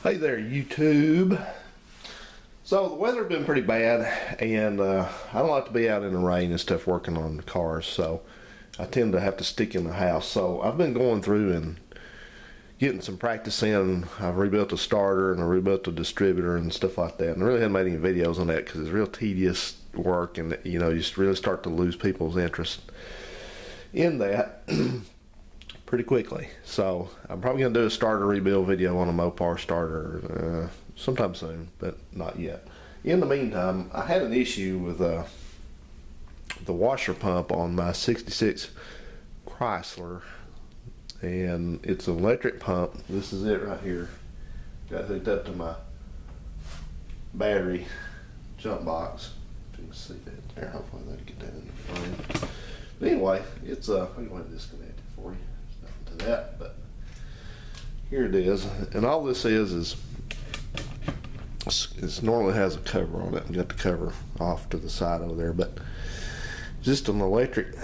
Hey there, YouTube. So the weather's been pretty bad, and I don't like to be out in the rain and stuff working on the cars, so I tend to have to stick in the house. So I've been going through and getting some practice in. I've rebuilt a starter and I rebuilt a distributor and stuff like that, and I really haven't made any videos on that because it's real tedious work, and you just really start to lose people's interest in that pretty quickly. So I'm probably going to do a starter rebuild video on a Mopar starter sometime soon, but not yet. In the meantime, I had an issue with the washer pump on my 66 Chrysler, and it's an electric pump. This is it right here. Got hooked up to my battery jump box. If you can see that there, hopefully that'll get that in the frame. But anyway, it's I'm going to disconnect it for you. There's nothing to that, but here it is. And all this is it normally has a cover on it. I got the cover off to the side over there, but just an electric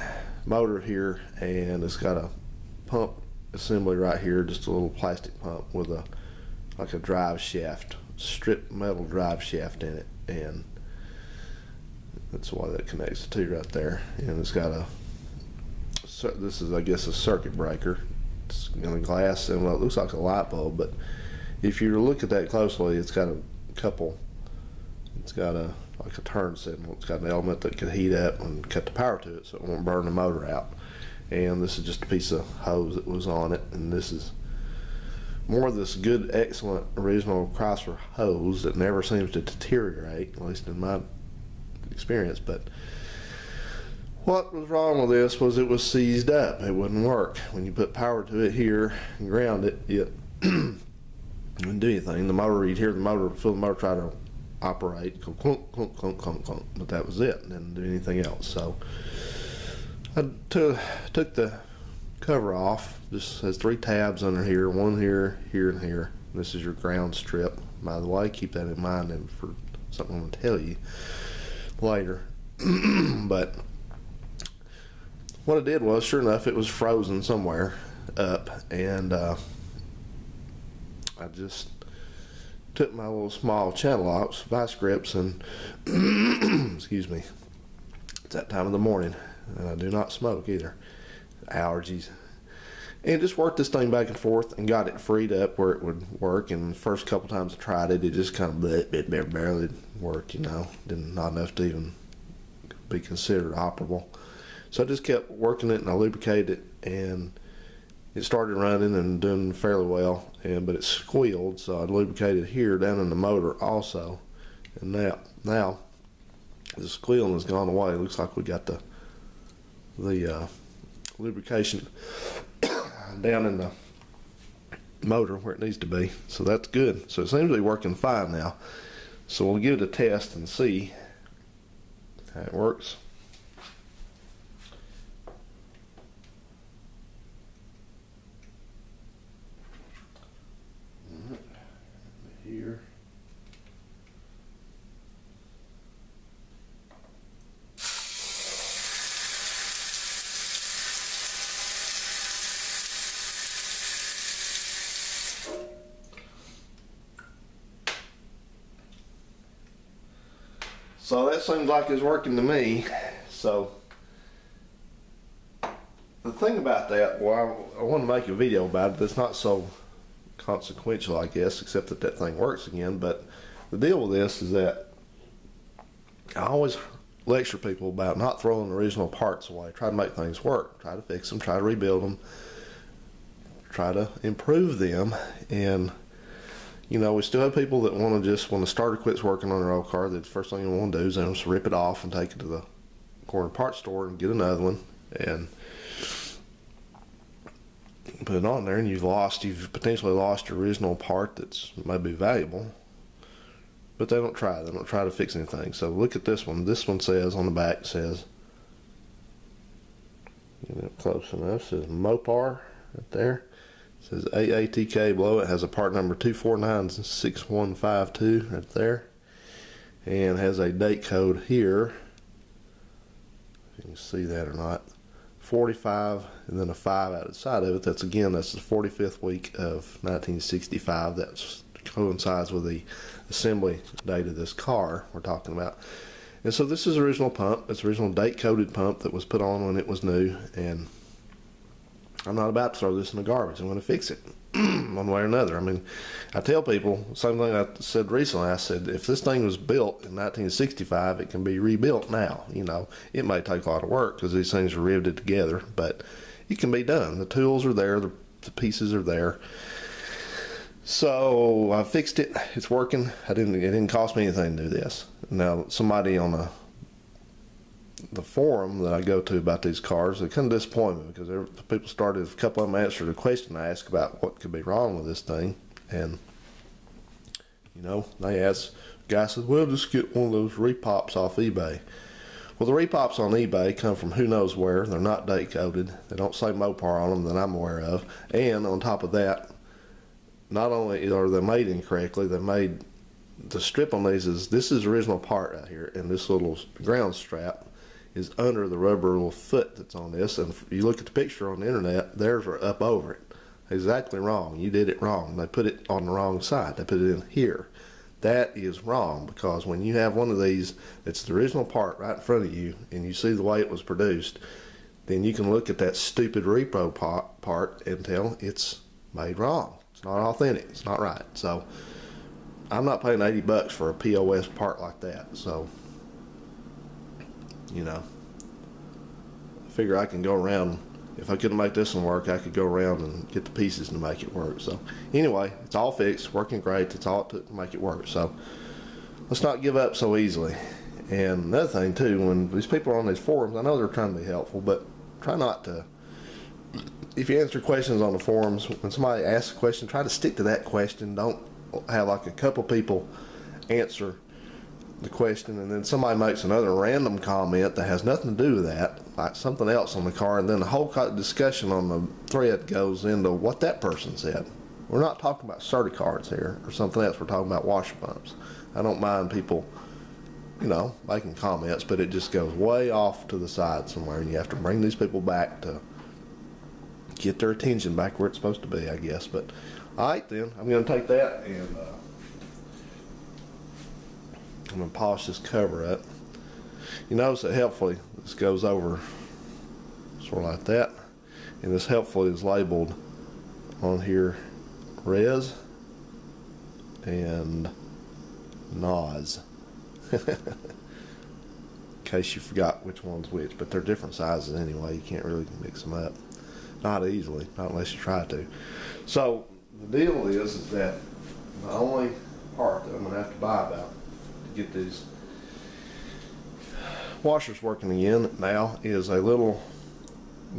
motor here, and it's got a pump assembly right here, just a little plastic pump with like a drive shaft, strip metal drive shaft in it, and that's why that connects the two right there. And it's got this is, I guess, a circuit breaker. It's got a glass, and well, it looks like a light bulb, but if you look at that closely, it's got like a turn signal. It's got an element that can heat up and cut the power to it so it won't burn the motor out. And this is just a piece of hose that was on it, and this is more of this good, excellent, original Chrysler hose that never seems to deteriorate, at least in my experience. But what was wrong with this was it was seized up. It wouldn't work. When you put power to it here and ground it, it wouldn't do anything. The motor, you'd hear the motor, feel the motor try to operate, go clunk, clunk, clunk, clunk, clunk, but that was it. It didn't do anything else. So I took the cover off. This has 3 tabs under here, one here, here, and here. This is your ground strip, by the way. Keep that in mind, and for something I'm going to tell you later. But what it did was, sure enough, it was frozen somewhere up, and I just took my little small channel locks, vice grips, and excuse me, it's that time of the morning, and I do not smoke either, allergies, and just worked this thing back and forth and got it freed up where it would work. And the first couple times I tried it, it just kind of barely worked, not enough to even be considered operable. So I just kept working it, and I lubricated it, and it started running and doing fairly well, but it squealed, so I lubricated here down in the motor also, and now the squealing has gone away. It looks like we got the lubrication down in the motor where it needs to be, so that's good. So it seems to be working fine now. So we'll give it a test and see how it works. Here. So that seems like it's working to me. So the thing about that, well, I want to make a video about it that's not so consequential, I guess, except that thing works again. But the deal with this is that I always lecture people about not throwing original parts away. Try to make things work, try to fix them, try to rebuild them, try to improve them. And we still have people that want to just, when the starter quits working on their old car, the first thing they want to do is just rip it off and take it to the corner parts store and get another one and put it on there, and you've potentially lost your original part that's maybe valuable. But they don't try to fix anything. So look at this one. This one says on the back, it says, get up close enough, it says Mopar right there. It says AATK below it, has a part number 2496152 right there, and has a date code here, if you can see that or not, 45, and then a 5 outside of it. That's the 45th week of 1965. That's coincides with the assembly date of this car we're talking about. And so this is the original pump. It's the original date-coded pump that was put on when it was new, and I'm not about to throw this in the garbage. I'm going to fix it one way or another. I mean, I tell people, same thing I said recently. I said, if this thing was built in 1965, it can be rebuilt now. You know, it may take a lot of work because these things are riveted together, but it can be done. The tools are there. The pieces are there. So I fixed it. It's working. It didn't cost me anything to do this. Now, somebody on the forum that I go to about these cars, they kind of disappoint me because people started, a couple of them answered a question I asked about what could be wrong with this thing. And, you know, they asked, the guy said, well, just get one of those repops off eBay. Well, the repops on eBay come from who knows where. They're not date coded. They don't say Mopar on them that I'm aware of. And on top of that, not only are they made incorrectly, they made the strip on these this is the original part right here, and this little ground strap is under the rubber little foot that's on this. And if you look at the picture on the internet, theirs are up over it. Exactly wrong. You did it wrong. They put it on the wrong side. They put it in here. That is wrong, because when you have one of these, it's the original part right in front of you, and you see the way it was produced, then you can look at that stupid repro part and tell it's made wrong. It's not authentic. It's not right. So I'm not paying $80 for a POS part like that. So, you know, I figure I can go around. If I couldn't make this one work, I could go around and get the pieces to make it work. So anyway, it's all fixed, working great. That's all it took to make it work. So let's not give up so easily. And another thing too, when these people are on these forums, I know they're trying to be helpful, but try not to. If you answer questions on the forums, when somebody asks a question, try to stick to that question. Don't have like a couple people answer the question and then somebody makes another random comment that has nothing to do with that, like something else on the car, and then the whole discussion on the thread goes into what that person said. We're not talking about certicards here or something else. We're talking about washer pumps. I don't mind people, you know, making comments, but it just goes way off to the side somewhere, and you have to bring these people back to get their attention back where it's supposed to be, I guess. But all right, then I'm going to take that and I'm going to polish this cover up. You notice that helpfully this goes over sort of like that, and this helpfully is labeled on here res and NOS in case you forgot which one's which, but they're different sizes anyway. You can't really mix them up, not easily, not unless you try to. So the deal is that the only part that I'm going to have to buy about to get these washers working again now is a little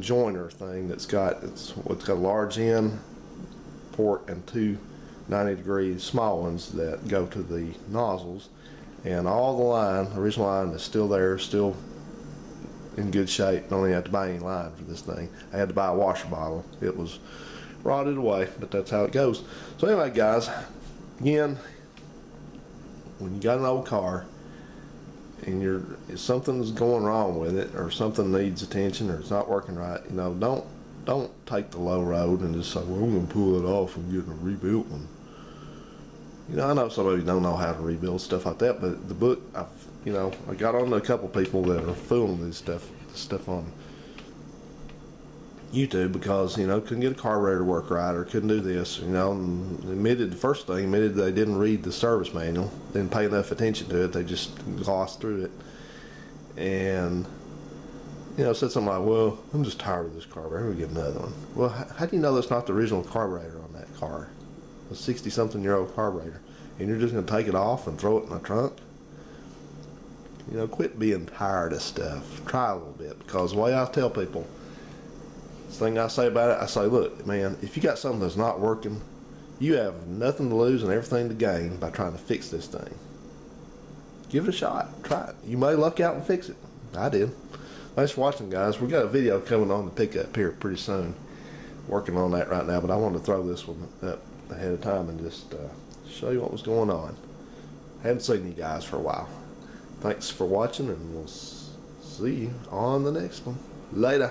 joiner thing that's got, it's got a large end port and two 90-degree small ones that go to the nozzles, and all the line, the original line, is still there, still in good shape. Don't even have to buy any line for this thing. I had to buy a washer bottle. It was rotted away, but that's how it goes. So anyway, guys, again, when you got an old car and if something's going wrong with it, or something needs attention, or it's not working right, you know, don't take the low road and just say, well, I'm going to pull it off and get a rebuilt one. You know, I know some of you don't know how to rebuild stuff like that, but the book, I got on to a couple people that are fooling this stuff on YouTube because, you know, couldn't get a carburetor to work right, or couldn't do this, you know, and the first thing admitted they didn't read the service manual, didn't pay enough attention to it, they just glossed through it, and, you know, said something like, well, I'm just tired of this carburetor, we'll get another one. Well, how do you know that's not the original carburetor on that car? A 60-something-year-old carburetor, and you're just going to take it off and throw it in the trunk? You know, quit being tired of stuff. Try a little bit, because the way I tell people, this thing I say about it, I say, look, man, if you got something that's not working, you have nothing to lose and everything to gain by trying to fix this thing. Give it a shot. Try it. You may luck out and fix it. I did. Thanks for watching, guys. We got a video coming on the pickup here pretty soon. Working on that right now, but I wanted to throw this one up ahead of time and just show you what was going on. Haven't seen you guys for a while. Thanks for watching, and we'll see you on the next one. Later.